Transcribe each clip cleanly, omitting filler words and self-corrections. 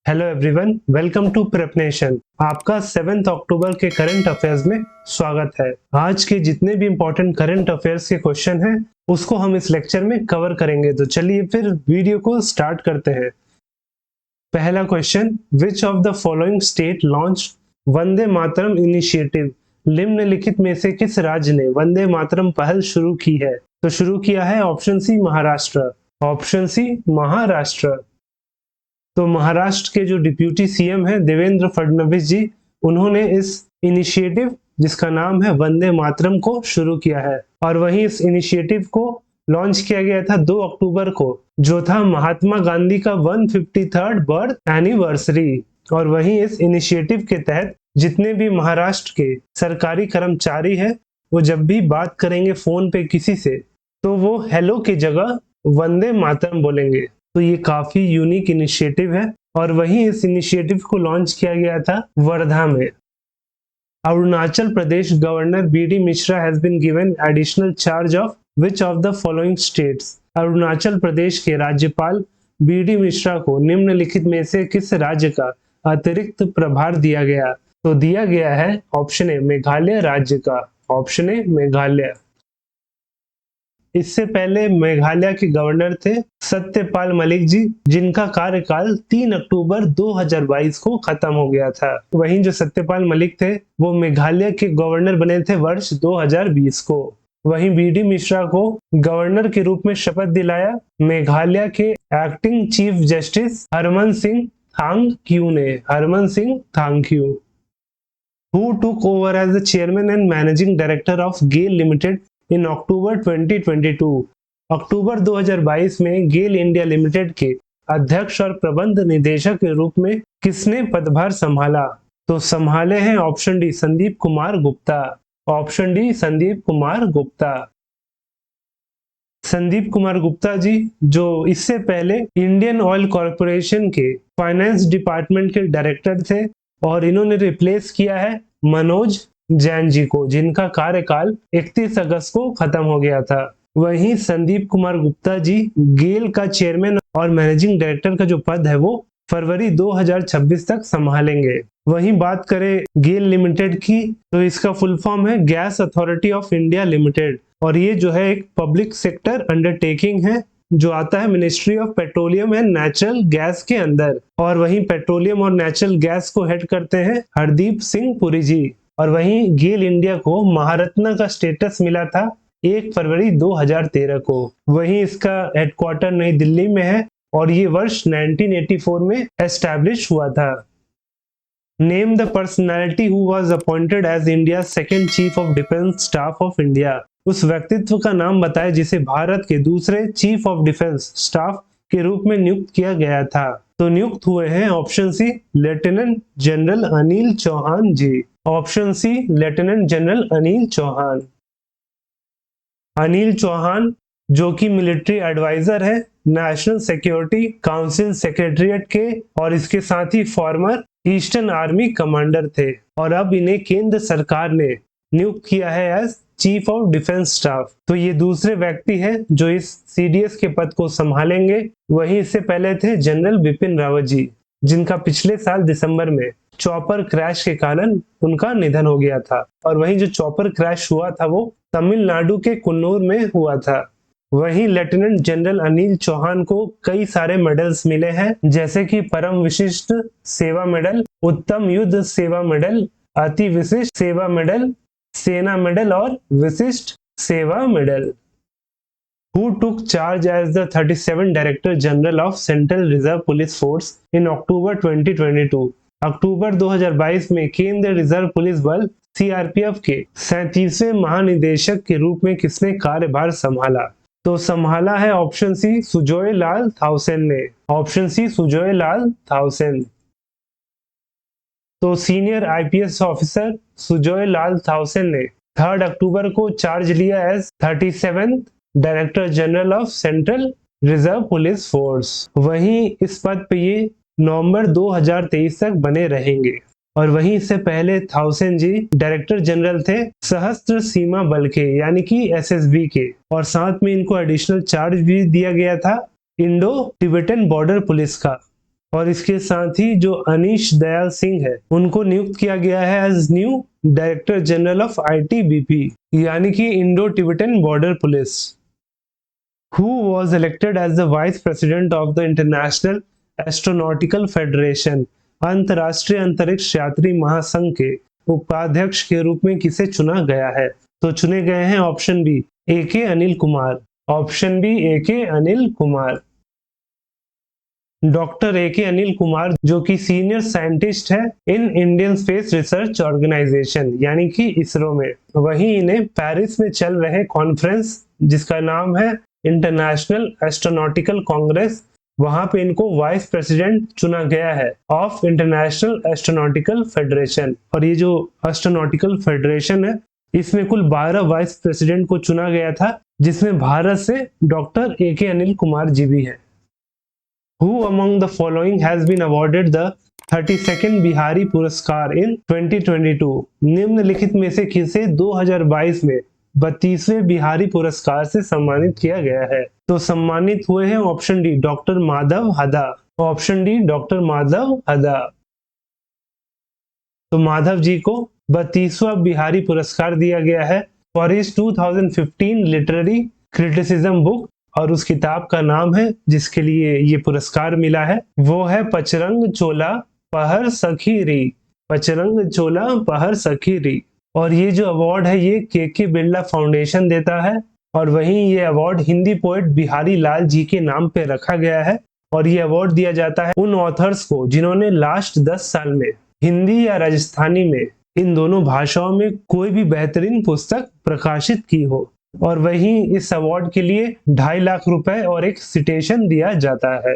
Hello everyone, welcome to प्रेपनेशन। आपका 7 अक्टूबर के करंट अफेयर्स में स्वागत है। आज के जितने भी इंपॉर्टेंट करंट अफेयर्स के क्वेश्चन हैं उसको हम इस लेक्चर में कवर करेंगे। तो चलिए फिर वीडियो को स्टार्ट करते हैं। पहला question, which of the following state launch Vande Mataram initiative? निम्नलिखित में से किस राज्य ने वंदे मातरम पहल शुरू की है? तो शुरू किया है option C Maharashtra. Option C Maharashtra. तो महाराष्ट्र के जो डिप्यूटी सीएम हैं देवेंद्र फडणवीस जी, उन्होंने इस इनिशिएटिव जिसका नाम है वंदे मातरम को शुरू किया है। और वहीं इस इनिशिएटिव को लॉन्च किया गया था 2 अक्टूबर को, जो था महात्मा गांधी का 153rd बर्थ एनिवर्सरी। और वहीं इस इनिशिएटिव के तहत जितने भी महाराष्ट्र के सरकारी कर्मचारी हैं वो जब भी बात करेंगे फोन पे किसी से तो वो हेलो की जगह वंदे मातरम बोलेंगे। तो ये काफी यूनिक इनिशिएटिव है। और वहीं इस इनिशिएटिव को लॉन्च किया गया था वर्धा में। Arunachal Pradesh governor B D Mishra has been given additional charge of which of the following states? Arunachal Pradesh के राज्यपाल बीडी मिश्रा को निम्नलिखित में से किस राज्य का अतिरिक्त प्रभार दिया गया? तो दिया गया है ऑप्शन ए मेघालय राज्य का। Option A Meghalaya. इससे पहले मेघालय के गवर्नर थे सत्यपाल मलिक जी, जिनका कार्यकाल 3 अक्टूबर 2022 को खत्म हो गया था। वहीं जो सत्यपाल मलिक थे वो मेघालय के गवर्नर बने थे वर्ष 2020 को। वहीं बीडी मिश्रा को गवर्नर के रूप में शपथ दिलाया मेघालय के acting chief justice Harman Singh Thangkhiew ने। Harman Singh थांगक्यू। Who took over as the chairman and managing director of GAIL Limited in October 2022? अक्टूबर 2022 में गेल इंडिया लिमिटेड के अध्यक्ष और प्रबंध निदेशक के रूप में किसने पदभार संभाला? तो संभाले हैं option D Sandeep Kumar Gupta. Option D Sandeep Kumar Gupta. Sandeep Kumar Gupta ji जो इससे पहले इंडियन ऑयल कॉरपोरेशन के फाइनेंस डिपार्टमेंट के डायरेक्टर थे और इन्होंने रिप्लेस किया है मनोज जैन जी को, जिनका कार्यकाल 31 अगस्त को खत्म हो गया था। वहीं संदीप कुमार गुप्ता जी गेल का चेयरमैन और मैनेजिंग डायरेक्टर का जो पद है वो फरवरी 2026 तक संभालेंगे। वहीं बात करें गेल लिमिटेड की तो इसका फुल फॉर्म है gas authority of India limited. और ये जो है एक पब्लिक सेक्टर अंडरटेकिंग है जो आता है ministry of petroleum and natural gas के अंदर। और वहीं पेट्रोलियम और नेचुरल गैस को हेड करते हैं हरदीप सिंह पुरी जी। और वहीं गेल इंडिया को महारत्न का स्टेटस मिला था 1 फरवरी 2013 को। वहीं इसका हेडक्वार्टर नई दिल्ली में है और ये वर्ष 1984 में एस्टैब्लिश हुआ था। Name the personality who was appointed as India second chief of defence staff of India. उस व्यक्तित्व का नाम बताए जिसे भारत के दूसरे चीफ ऑफ डिफेंस स्टाफ के रूप में नियुक्त किया गया था। तो नियुक्त हुए हैं option C lieutenant general Anil Chauhan ji. Option C lieutenant general Anil Chauhan. Anil Chauhan जो कि मिलिट्री एडवाइजर है नेशनल सिक्योरिटी काउंसिल सेक्रेटरीट के और इसके साथ ही फॉर्मर ईस्टर्न आर्मी कमांडर थे। और अब इन्हें केंद्र सरकार ने नियुक्त किया है as chief of defence staff. तो ये दूसरे व्यक्ति हैं जो इस सीडीएस के पद को संभालेंगे। वहीं इससे पहले थे जनरल बिपिन रावत जी, जिनका पिछले साल दिसंबर में चॉपर क्रैश के कारण उनका निधन हो गया था। और वहीं जो चॉपर क्रैश हुआ था वो तमिलनाडु के कुन्नूर में हुआ था। वहीं लेफ्टिनेंट जनरल अनिल चौहान को कई सारे मेडल्स मिले हैं, जैसे कि परम विशिष्ट सेवा मेडल, उत्तम युद्ध सेवा मेडल, अति विशिष्ट सेवा मेडल, सेना मेडल और विशिष्ट सेवा medal. Who took charge as the 37th Director General of Central Reserve Police Force in October 2022? अक्टूबर 2022 में केंद्रीय रिजर्व पुलिस बल सीआरपीएफ के 37वें महानिदेशक के रूप में किसने कार्यभार संभाला? तो संभाला है ऑप्शन सी सुजोय लाल थाउसेन ने। Option C Sujoy Lal Thaosen. तो senior IPS officer Sujoy Lal Thaosen ने 3 अक्टूबर को चार्ज लिया as 37th director general of central reserve police force. वहीं इस पद पे ये नवंबर 2023 तक बने रहेंगे। और वहीं इससे पहले थाउसेन जी डायरेक्टर जनरल थे सशस्त्र सीमा बल के यानी कि एसएसबी के। और साथ में इनको एडिशनल चार्ज भी दिया गया था इंडो टिबेटन बॉर्डर पुलिस का। और इसके साथ ही जो अनीश दयाल सिंह है उनको नियुक्त किया गया है as new director general of ITBP यानी कि Indo Tibetan border police. Who was elected as the vice president of the International Astronautical Federation अंतरराष्ट्रीय अंतरिक्ष यात्री महासंघ के उपाध्यक्ष के रूप में किसे चुना गया है? तो चुने गए हैं option B AK Anil Kumar. Option B AK Anil Kumar. Doctor AK Anil Kumar जो कि सीनियर साइंटिस्ट है in Indian space research organisation यानी कि इसरो में। वहीं इन्हें पेरिस में चल रहे कॉन्फ्रेंस जिसका नाम है इंटरनेशनल एस्ट्रोनॉटिकल कांग्रेस, वहां पे इनको वाइस प्रेसिडेंट चुना गया है ऑफ इंटरनेशनल एस्ट्रोनॉटिकल फेडरेशन। और ये जो एस्ट्रोनॉटिकल फेडरेशन है इसमें कुल 12 वाइस प्रेसिडेंट को चुना गया था जिसमें भारत से डॉक्टर AK अनिल कुमार जी भी है। Who among the following has been awarded the 32nd Bihari पुरस्कार in 2022? निम्नलिखित में से किसे 2022 में 32वें बिहारी पुरस्कार से सम्मानित किया गया है? तो सम्मानित हुए हैं option D doctor Madhav Hada. Option D doctor Madhav Hada. तो माधव जी को 32वां बिहारी पुरस्कार दिया गया है for his 2015 literary criticism book और उस किताब का नाम है जिसके लिए ये पुरस्कार मिला है वो है पचरंग चोला पहर सखी री। पचरंग चोला पहर सखी री। और ये जो अवार्ड है ये KK बिरला फाउंडेशन देता है और वहीं ये अवार्ड हिंदी पोएट बिहारी लाल जी के नाम पे रखा गया है। और ये अवार्ड दिया जाता है उन ऑथर्स को जिन्होंने लास्ट 10 साल में हिंदी या राजस्थानी में इन दोनों भाषाओं में कोई भी बेहतरीन पुस्तक प्रकाशित की हो। और वहीं इस अवार्ड के लिए 2.5 लाख रुपए और एक सिटेशन दिया जाता है।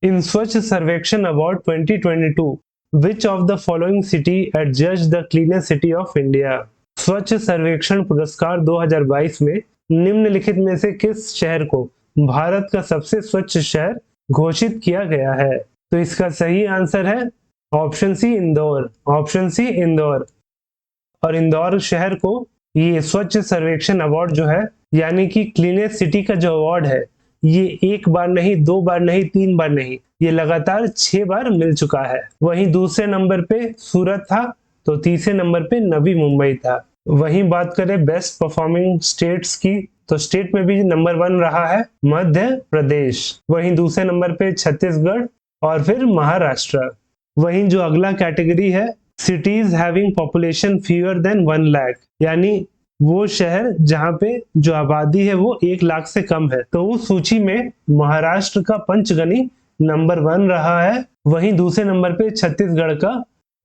इन स्वच्छ सर्वेक्षण award 2022 Which of the following city adjudged the cleanest city of India? स्वच्छ सर्वेक्षण पुरस्कार 2022 में निम्नलिखित में से किस शहर को भारत का सबसे स्वच्छ शहर घोषित किया गया है? तो इसका सही आंसर है option C Indore. Option C Indore. और इंदौर शहर को ये स्वच्छ सर्वेक्षण अवार्ड जो है यानी कि क्लीनेस्ट सिटी का जो अवार्ड है ये एक बार नहीं, 2 बार नहीं, 3 बार नहीं, ये लगातार 6 बार मिल चुका है। वहीं दूसरे नंबर पे सूरत था तो तीसरे नंबर पे नवी मुंबई था। वहीं बात करें बेस्ट परफॉर्मिंग स्टेट्स की तो स्टेट में भी नंबर 1 रहा है मध्य प्रदेश। वहीं दूसरे नंबर पे छत्तीसगढ़ और फिर महाराष्ट्र। वहीं जो अगला कैटेगरी है cities having population fewer than 1 lakh यानी वो शहर जहां पे जो आबादी है वो 1 लाख से कम है। तो उस सूची में महाराष्ट्र का पंचगनी नंबर 1 रहा है। वहीं दूसरे नंबर पे छत्तीसगढ़ का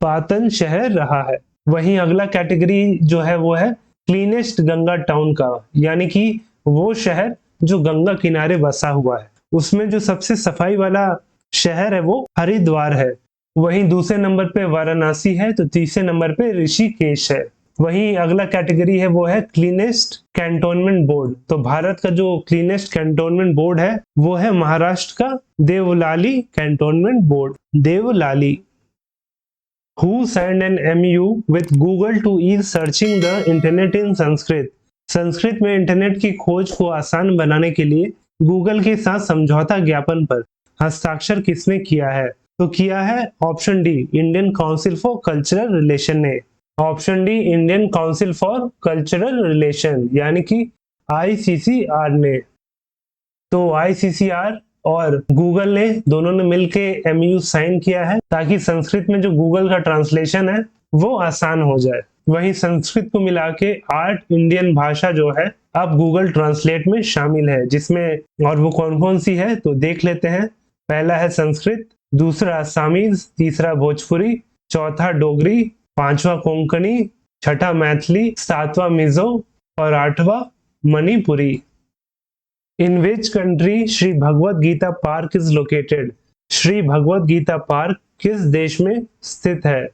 पाटन शहर रहा है। वहीं अगला कैटेगरी जो है वो है क्लीनेस्ट गंगा टाउन का यानी कि वो शहर जो गंगा किनारे बसा हुआ है उसमें जो सबसे सफाई वाला शहर है वो हरिद्वार है। वहीं दूसरे नंबर पे वाराणसी है तो तीसरे नंबर पे ऋषिकेश है। वहीं अगला कैटेगरी है वो है क्लीनेस्ट कैंटोनमेंट बोर्ड। तो भारत का जो क्लीनेस्ट कैंटोनमेंट बोर्ड है वो है महाराष्ट्र का Deolali cantonment board. Deolali. Who signed an MOU with Google to ease searching the internet in Sanskrit? Sanskrit में इंटरनेट की खोज को आसान बनाने के लिए गूगल के साथ समझौता ज्ञापन पर हस्ताक्षर किसने किया है? तो किया है option D Indian Council for Cultural Relation ने। Option D Indian Council for Cultural Relation यानी कि ICCR ने। तो ICCR और गूगल ने दोनों ने मिलके MOU साइन किया है ताकि संस्कृत में जो गूगल का ट्रांसलेशन है वो आसान हो जाए। वहीं संस्कृत को मिला के 8 इंडियन भाषा जो है अब गूगल ट्रांसलेट में शामिल है जिसमें और वो कौन कौन सी है तो देख लेते हैं। पहला है संस्कृत, दूसरा असमीज, तीसरा भोजपुरी, चौथा डोगरी, पांचवा कोंकणी, छठा मैथिली, सातवां मिजो और आठवां Manipuri. In which country Shri Bhagavad Gita Park is located? Shri Bhagavad Gita Park किस देश में स्थित है?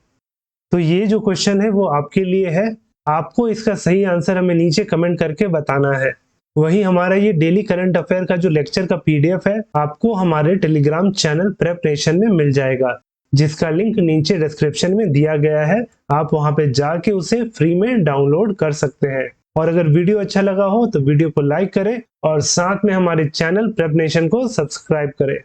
तो ये जो क्वेश्चन है वो आपके लिए है। आपको इसका सही आंसर हमें नीचे कमेंट करके बताना है। वहीं हमारा ये डेली करंट अफेयर का जो लेक्चर का PDF है आपको हमारे टेलीग्राम चैनल प्रेप नेशन में मिल जाएगा जिसका लिंक नीचे डिस्क्रिप्शन में दिया गया है। आप वहां पे जाके उसे फ्री में डाउनलोड कर सकते हैं। और अगर वीडियो अच्छा लगा हो तो वीडियो को लाइक करें और साथ में हमारे चैनल प्रेप नेशन को सब्सक्राइब करें।